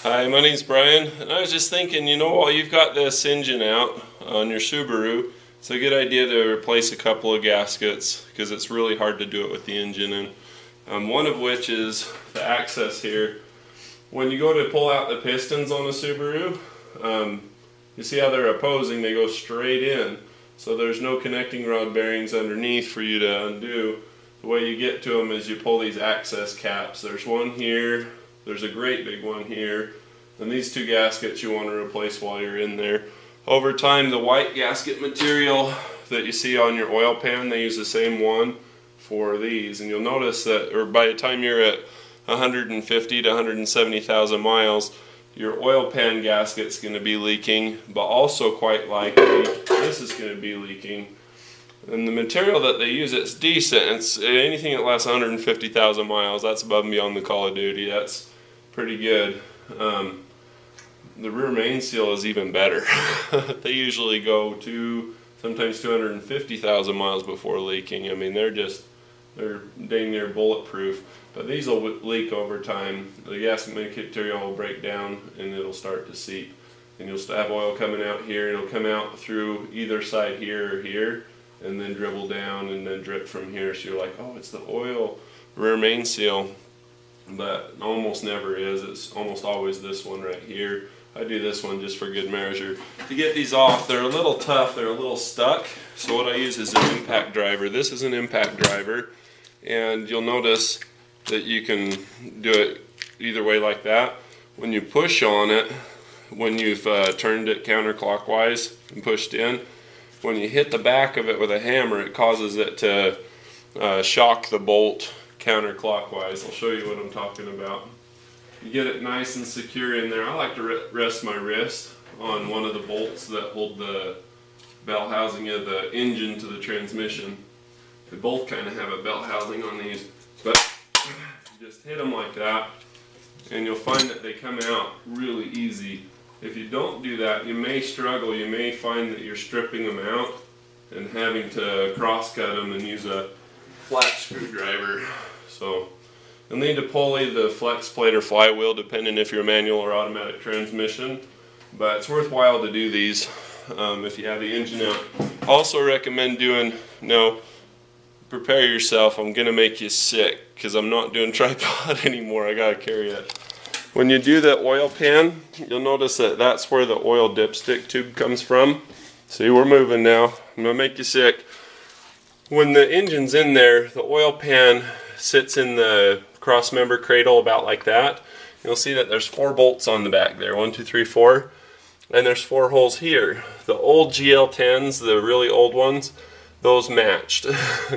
Hi, my name's Brian, and I was just thinking, while you've got this engine out on your Subaru, it's a good idea to replace a couple of gaskets because it's really hard to do it with the engine in. One of which is the access here. When you go to pull out the pistons on a Subaru, you see how they're opposing, they go straight in. So there's no connecting rod bearings underneath for you to undo. The way you get to them is you pull these access caps. There's one here. There's a great big one here, and these two gaskets you want to replace while you're in there. Over time, the white gasket material that you see on your oil pan, they use the same one for these, and you'll notice that, or by the time you're at 150 to 170,000 miles, your oil pan gasket's going to be leaking, but also quite likely this is going to be leaking. And the material that they use, it's decent. It's anything that lasts 150,000 miles. That's above and beyond the Call of Duty. That's pretty good. The rear main seal is even better. They usually go to sometimes 250,000 miles before leaking. I mean, they're dang near bulletproof. But these will leak over time. The gasket material will break down and it'll start to seep. And you'll have oil coming out here. It'll come out through either side here or here, and then dribble down and then drip from here. So you're like, oh, it's the oil rear main seal. But almost never is. It's almost always this one right here. I do this one just for good measure. To get these off, they're a little tough, they're a little stuck. So what I use is an impact driver. This is an impact driver, and you'll notice that you can do it either way like that. When you push on it, when you've turned it counterclockwise and pushed in, when you hit the back of it with a hammer, it causes it to shock the bolt counterclockwise. I'll show you what I'm talking about. You get it nice and secure in there. I like to rest my wrist on one of the bolts that hold the belt housing of the engine to the transmission. They both kind of have a belt housing on these, but you just hit them like that and you'll find that they come out really easy. If you don't do that, you may struggle. You may find that you're stripping them out and having to cross cut them and use a flat screwdriver. So you'll need to pulley the Flexplate or flywheel, depending if you're a manual or automatic transmission. But it's worthwhile to do these if you have the engine out. Also recommend doing, prepare yourself. I'm going to make you sick because I'm not doing tripod anymore. I got to carry it. When you do the oil pan, you'll notice that that's where the oil dipstick tube comes from. See, we're moving now. I'm going to make you sick. When the engine's in there, the oil pan sits in the cross member cradle about like that. You'll see that there's 4 bolts on the back there. 1, 2, 3, 4. And there's 4 holes here. The old GL10s, the really old ones, those matched.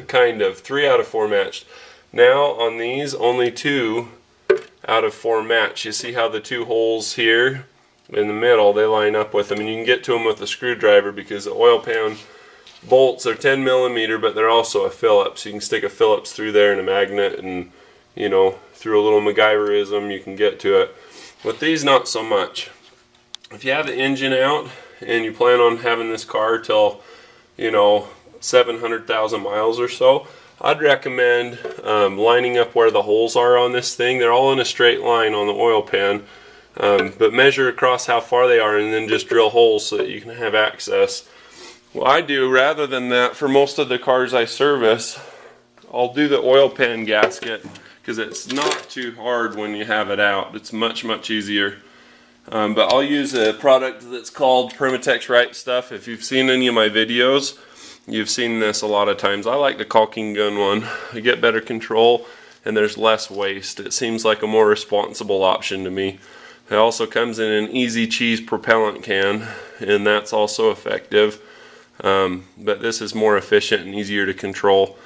Kind of. 3 out of 4 matched. Now on these, only 2 out of 4 match. You see how the 2 holes here in the middle, they line up with them, and you can get to them with a screwdriver because the oil pan bolts are 10 millimeter, but they're also a Phillips. You can stick a Phillips through there and a magnet, and through a little MacGyverism you can get to it. With these, not so much. If you have the engine out and you plan on having this car till 700,000 miles or so, I'd recommend lining up where the holes are on this thing. They're all in a straight line on the oil pan, but measure across how far they are and then just drill holes so that you can have access. What I do, rather than that, for most of the cars I service, I'll do the oil pan gasket because it's not too hard when you have it out. It's much, much easier. But I'll use a product that's called Permatex Right Stuff. If you've seen any of my videos, you've seen this a lot of times. I like the caulking gun one. I get better control and there's less waste. It seems like a more responsible option to me. It also comes in an Easy Cheese propellant can, and that's also effective. But this is more efficient and easier to control.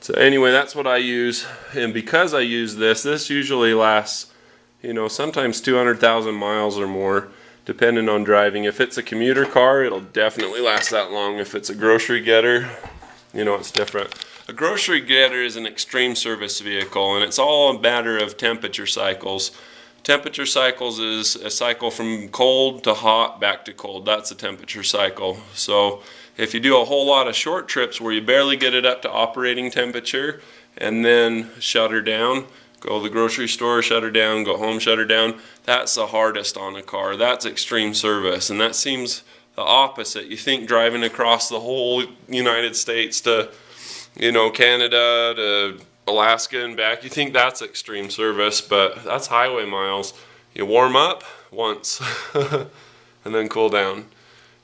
So anyway, that's what I use, and because I use this usually lasts, sometimes 200,000 miles or more, depending on driving. If it's a commuter car, it'll definitely last that long. If it's a grocery getter, it's different. A grocery getter is an extreme service vehicle, and it's all a matter of temperature cycles. Temperature cycles is a cycle from cold to hot back to cold. That's a temperature cycle. So if you do a whole lot of short trips where you barely get it up to operating temperature and then shut her down, Go to the grocery store, shut her down. Go home, shut her down. That's the hardest on a car. That's extreme service, and that seems the opposite. You think driving across the whole United States to, you know, Canada to Alaska and back, you think that's extreme service, but that's highway miles. You warm up once and then cool down.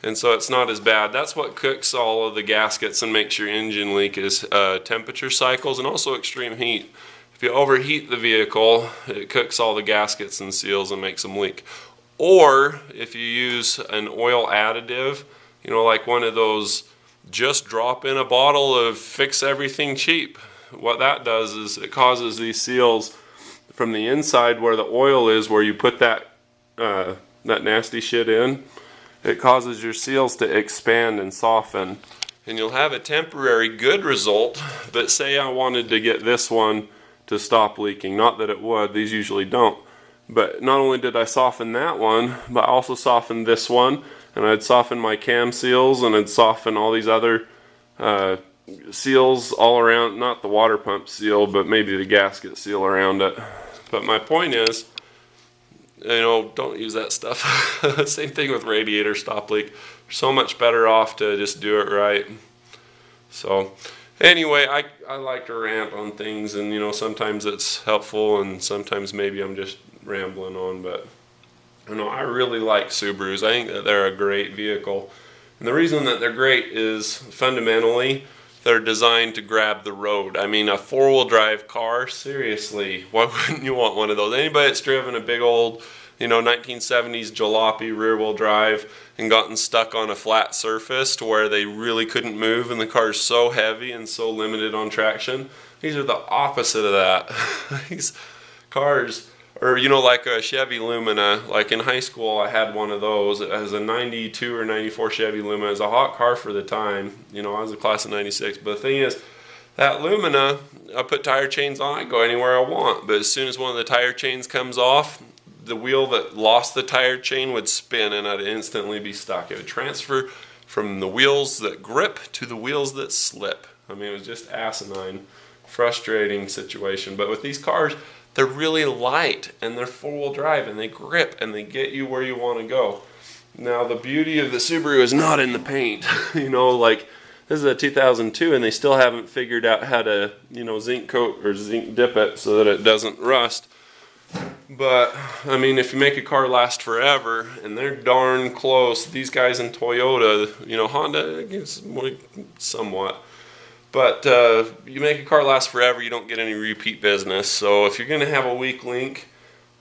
And so it's not as bad. That's what cooks all of the gaskets and makes your engine leak is temperature cycles and also extreme heat. If you overheat the vehicle, it cooks all the gaskets and seals and makes them leak. Or if you use an oil additive, you know, like one of those just drop in a bottle of fix everything cheap, what that does is it causes these seals from the inside where the oil is, where you put that nasty shit in, it causes your seals to expand and soften, and you'll have a temporary good result. But say I wanted to get this one to stop leaking, not that it would, these usually don't, but not only did I soften that one, but I also softened this one, and I'd soften my cam seals, and I'd soften all these other seals all around, not the water pump seal, but maybe the gasket seal around it. But my point is, you know, don't use that stuff. Same thing with radiator stop leak. You're so much better off to just do it right. So anyway, I like to rant on things, and you know, sometimes it's helpful and sometimes maybe I'm just rambling on, but you know, I really like Subarus. I think that they're a great vehicle. And the reason that they're great is fundamentally they're designed to grab the road. I mean, a four-wheel drive car, seriously, why wouldn't you want one of those? Anybody that's driven a big old, you know, 1970s jalopy rear-wheel drive and gotten stuck on a flat surface to where they really couldn't move and the car's so heavy and so limited on traction, these are the opposite of that. These cars, or you know, like a Chevy Lumina, like in high school I had one of those. It was a 92 or 94 Chevy Lumina. It was a hot car for the time. You know, I was a class of 96. But the thing is, that Lumina, I put tire chains on, I go anywhere I want. But as soon as one of the tire chains comes off, the wheel that lost the tire chain would spin and I'd instantly be stuck. It would transfer from the wheels that grip to the wheels that slip. I mean, it was just asinine, frustrating situation. But with these cars, they're really light and they're four-wheel drive and they grip and they get you where you want to go. Now the beauty of the Subaru is not in the paint. You know, like this is a 2002 and they still haven't figured out how to, you know, zinc coat or zinc dip it so that it doesn't rust. But I mean, if you make a car last forever, and they're darn close, these guys in Toyota, you know, Honda, I guess somewhat. But you make a car last forever, you don't get any repeat business. So if you're going to have a weak link,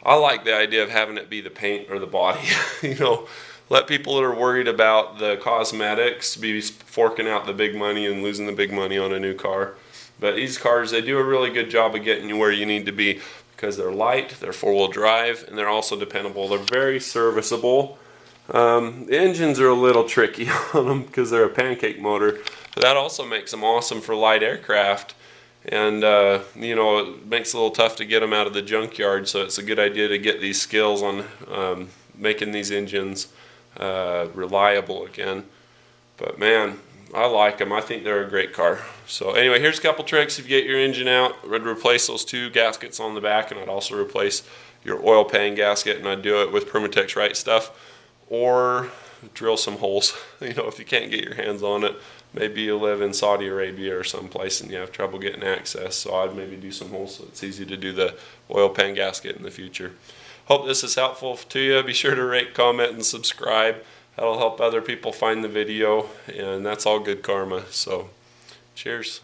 I like the idea of having it be the paint or the body. You know, let people that are worried about the cosmetics be forking out the big money and losing the big money on a new car. But these cars, they do a really good job of getting you where you need to be because they're light, they're four-wheel drive, and they're also dependable. They're very serviceable. The engines are a little tricky on them because they're a pancake motor. But that also makes them awesome for light aircraft, and you know, it makes it a little tough to get them out of the junkyard, so it's a good idea to get these skills on making these engines reliable again. But man, I like them. I think they're a great car. So anyway, here's a couple tricks. If you get your engine out, I'd replace those two gaskets on the back, and I'd also replace your oil pan gasket, and I'd do it with Permatex Right Stuff, or drill some holes. You know, if you can't get your hands on it, maybe you live in Saudi Arabia or someplace and you have trouble getting access, so I'd maybe do some holes so it's easy to do the oil pan gasket in the future. Hope this is helpful to you. Be sure to rate, comment, and subscribe. That'll help other people find the video, and that's all good karma. So cheers.